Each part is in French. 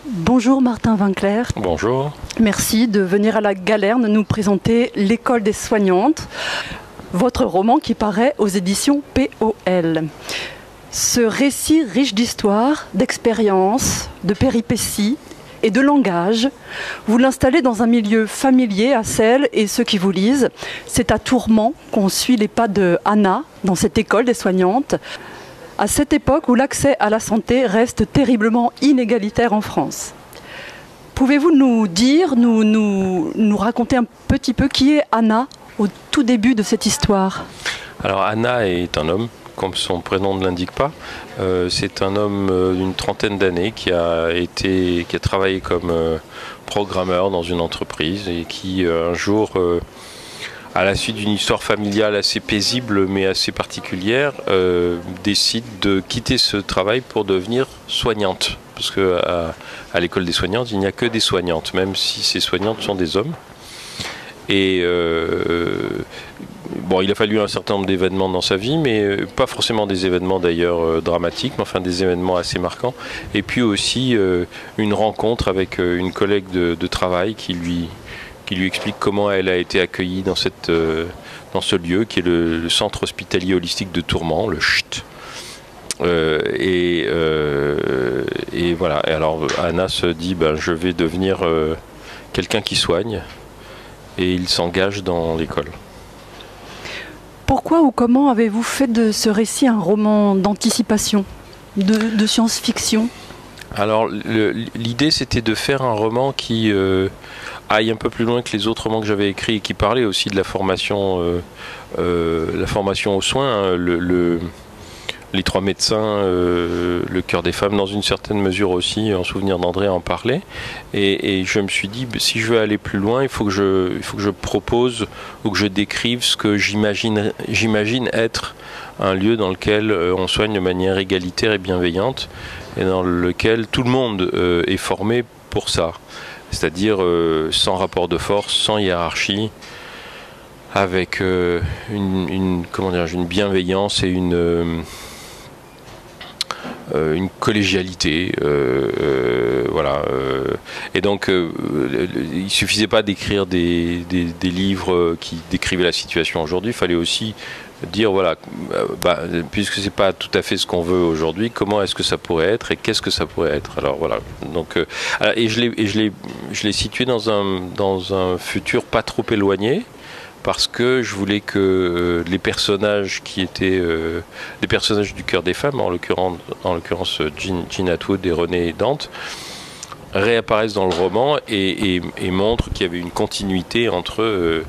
Bonjour Martin Winkler. Bonjour. Merci de venir à la Galerne nous présenter L'école des soignantes, votre roman qui paraît aux éditions POL. Ce récit riche d'histoire, d'expériences, de péripéties et de langage, vous l'installez dans un milieu familier à celles et ceux qui vous lisent. C'est à Tourment qu'on suit les pas de Anna dans cette école des soignantes, à cette époque où l'accès à la santé reste terriblement inégalitaire en France. Pouvez-vous nous dire, nous raconter un petit peu qui est Anna au tout début de cette histoire? Alors Anna est un homme, comme son prénom ne l'indique pas. C'est un homme d'une trentaine d'années qui a travaillé comme programmeur dans une entreprise et qui un jour, à la suite d'une histoire familiale assez paisible mais assez particulière, décide de quitter ce travail pour devenir soignante. Parce qu'à l'école des soignantes, il n'y a que des soignantes, même si ces soignantes sont des hommes. Et bon, il a fallu un certain nombre d'événements dans sa vie, mais pas forcément des événements d'ailleurs dramatiques, mais enfin des événements assez marquants. Et puis aussi une rencontre avec une collègue de travail qui lui explique comment elle a été accueillie dans ce lieu qui est le centre hospitalier holistique de Tourment, le CHT. Et voilà. Et alors Anna se dit je vais devenir quelqu'un qui soigne, et il s'engage dans l'école. Pourquoi ou comment avez-vous fait de ce récit un roman d'anticipation, de science-fiction? Alors l'idée c'était de faire un roman qui aille un peu plus loin que les autres romans que j'avais écrits et qui parlait aussi de la formation aux soins, les trois médecins, le cœur des femmes dans une certaine mesure aussi, en souvenir d'André en parlait. Et je me suis dit, si je veux aller plus loin, il faut que je propose ou que je décrive ce que j'imagine être un lieu dans lequel on soigne de manière égalitaire et bienveillante, et dans lequel tout le monde est formé pour ça. C'est-à-dire sans rapport de force, sans hiérarchie, avec une bienveillance et une collégialité, voilà. Et donc, il suffisait pas d'écrire des livres qui décrivaient la situation aujourd'hui. Il fallait aussi dire, voilà, puisque c'est pas tout à fait ce qu'on veut aujourd'hui, comment est-ce que ça pourrait être et qu'est-ce que ça pourrait être. Alors voilà. Donc, et je l'ai situé dans un futur pas trop éloigné, parce que je voulais que les personnages qui étaient les personnages du cœur des femmes, en l'occurrence Jean Atwood et René Dante, réapparaissent dans le roman et montrent qu'il y avait une continuité entre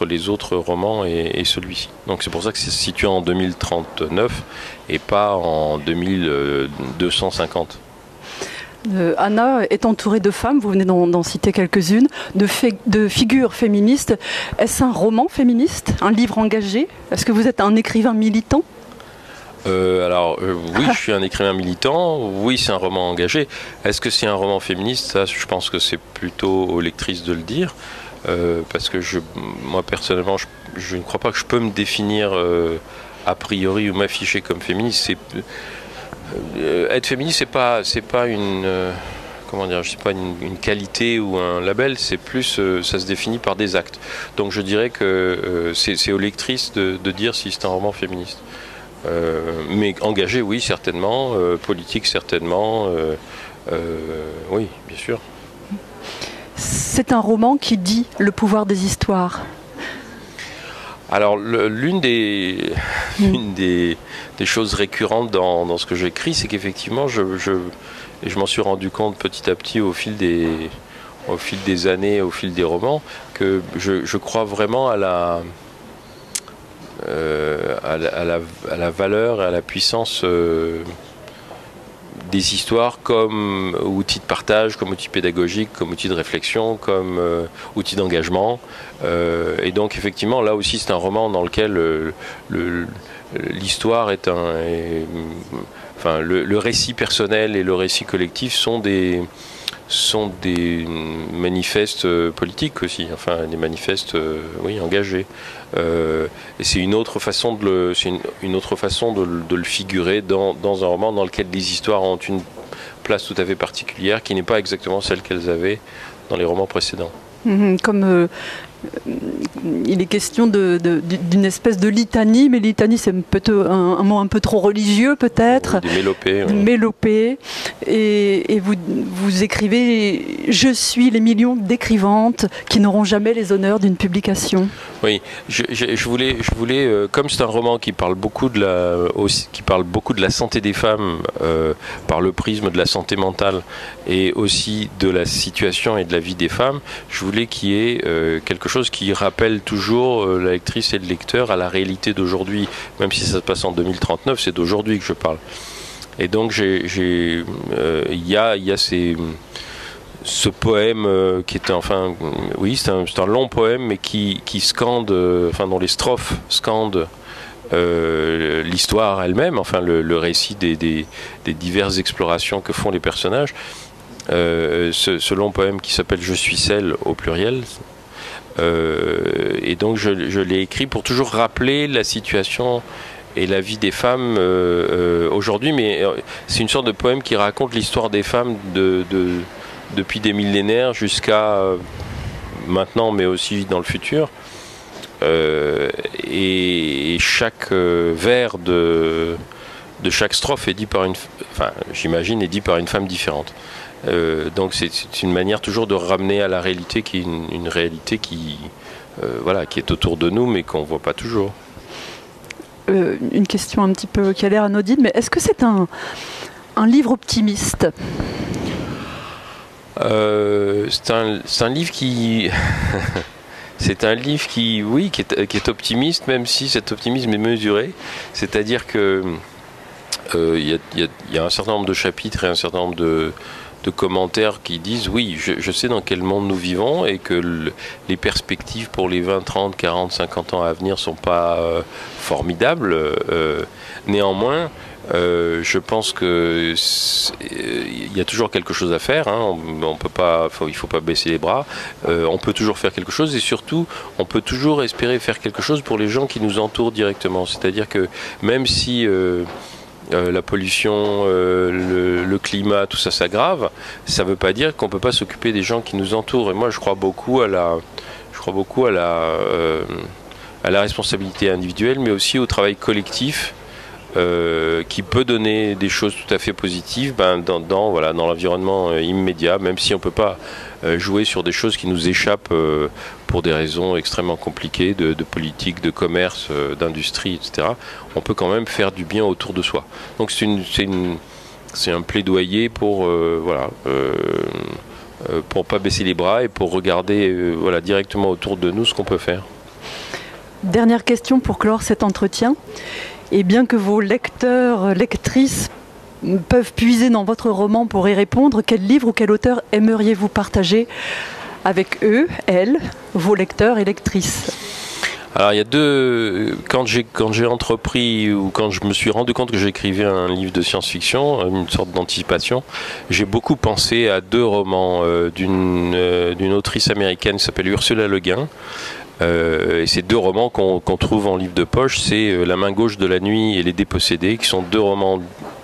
les autres romans et celui-ci. Donc c'est pour ça que c'est situé en 2039 et pas en 2250. Anna est entourée de femmes, vous venez d'en citer quelques-unes, de figures féministes. Est-ce un roman féministe, un livre engagé? Est-ce que vous êtes un écrivain militant? Oui, je suis un écrivain militant, oui, c'est un roman engagé. Est-ce que c'est un roman féministe? Ça, je pense que c'est plutôt aux lectrices de le dire, parce que moi personnellement, je ne crois pas que je peux me définir a priori ou m'afficher comme féministe. Être féministe, c'est pas une une qualité ou un label, c'est plus ça se définit par des actes. Donc je dirais que c'est aux lectrices de dire si c'est un roman féministe. Mais engagé, oui, certainement, politique, certainement, oui, bien sûr. C'est un roman qui dit le pouvoir des histoires. Alors, l'une des choses récurrentes dans ce que j'écris, c'est qu'effectivement, et je m'en suis rendu compte petit à petit au fil des années, au fil des romans, que je crois vraiment à la valeur et à la puissance des histoires comme outil de partage, comme outil pédagogique, comme outil de réflexion, comme outil d'engagement. Et donc effectivement, là aussi c'est un roman dans lequel l'histoire est le récit personnel et le récit collectif sont des manifestes politiques aussi, enfin des manifestes engagés. Et c'est une autre façon de le figurer dans un roman dans lequel les histoires ont place tout à fait particulière qui n'est pas exactement celle qu'elles avaient dans les romans précédents. Comme il est question d'une espèce de litanie, mais litanie c'est peut-être un mot un peu trop religieux peut-être. Des mélopées. Mélopées. Et vous écrivez « Je suis les millions d'écrivantes qui n'auront jamais les honneurs d'une publication ». Oui, je voulais comme c'est un roman qui parle beaucoup de la santé des femmes par le prisme de la santé mentale et aussi de la situation et de la vie des femmes, je voulais qu'il y ait quelque chose qui rappelle toujours la lectrice et le lecteur à la réalité d'aujourd'hui, même si ça se passe en 2039, c'est d'aujourd'hui que je parle. Et donc il y a ce poème qui est c'est un long poème, mais qui scande, dont les strophes scandent l'histoire elle-même, le récit des diverses explorations que font les personnages. Ce long poème qui s'appelle « Je suis celle » au pluriel. Et donc je l'ai écrit pour toujours rappeler la situation et la vie des femmes aujourd'hui, mais c'est une sorte de poème qui raconte l'histoire des femmes depuis des millénaires jusqu'à maintenant, mais aussi dans le futur. Et chaque vers de chaque strophe est dit par j'imagine, est dit par une femme différente. Donc c'est une manière toujours de ramener à la réalité, qui est une réalité qui est autour de nous, mais qu'on ne voit pas toujours. Une question un petit peu qui a l'air anodine, mais est-ce que c'est un livre optimiste ? C'est un livre qui... c'est un livre qui est optimiste, même si cet optimisme est mesuré. C'est-à-dire que il y a un certain nombre de chapitres et un certain nombre de commentaires qui disent oui, je sais dans quel monde nous vivons et que les perspectives pour les 20, 30, 40, 50 ans à venir sont pas formidables. Néanmoins, je pense que il y a toujours quelque chose à faire. On peut pas, il faut pas baisser les bras. On peut toujours faire quelque chose et surtout, on peut toujours espérer faire quelque chose pour les gens qui nous entourent directement. C'est-à-dire que même si la pollution, le climat, tout ça s'aggrave, ça ne veut pas dire qu'on ne peut pas s'occuper des gens qui nous entourent. Et moi, je crois beaucoup à la responsabilité individuelle, mais aussi au travail collectif qui peut donner des choses tout à fait positives dans l'environnement immédiat, même si on ne peut pas jouer sur des choses qui nous échappent pour des raisons extrêmement compliquées de politique, de commerce, d'industrie, etc. On peut quand même faire du bien autour de soi. Donc c'est un plaidoyer pour pas baisser les bras et pour regarder directement autour de nous ce qu'on peut faire. Dernière question pour clore cet entretien. Et bien que vos lecteurs, lectrices peuvent puiser dans votre roman pour y répondre, quel livre ou quel auteur aimeriez-vous partager avec eux, elles, vos lecteurs et lectrices ? Alors il y a deux... Quand j'ai entrepris ou quand je me suis rendu compte que j'écrivais un livre de science-fiction, une sorte d'anticipation, j'ai beaucoup pensé à deux romans d'une autrice américaine qui s'appelle Ursula Le Guin. Et ces deux romans qu'on trouve en livre de poche, c'est La main gauche de la nuit et Les dépossédés, qui sont deux romans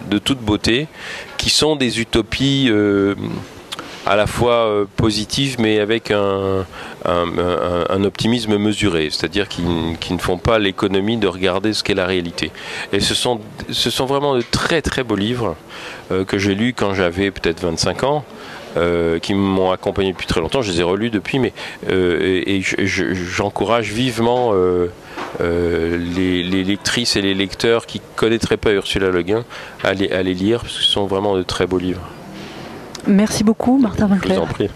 de toute beauté, qui sont des utopies à la fois positives, mais avec un optimisme mesuré, c'est-à-dire qui ne font pas l'économie de regarder ce qu'est la réalité. Et ce sont vraiment de très très beaux livres que j'ai lus quand j'avais peut-être 25 ans. Qui m'ont accompagné depuis très longtemps, je les ai relus depuis, mais j'encourage vivement les lectrices et les lecteurs qui ne connaîtraient pas Ursula Le Guin à les lire, parce que ce sont vraiment de très beaux livres. Merci beaucoup, Martin Winkler. Je vous en prie.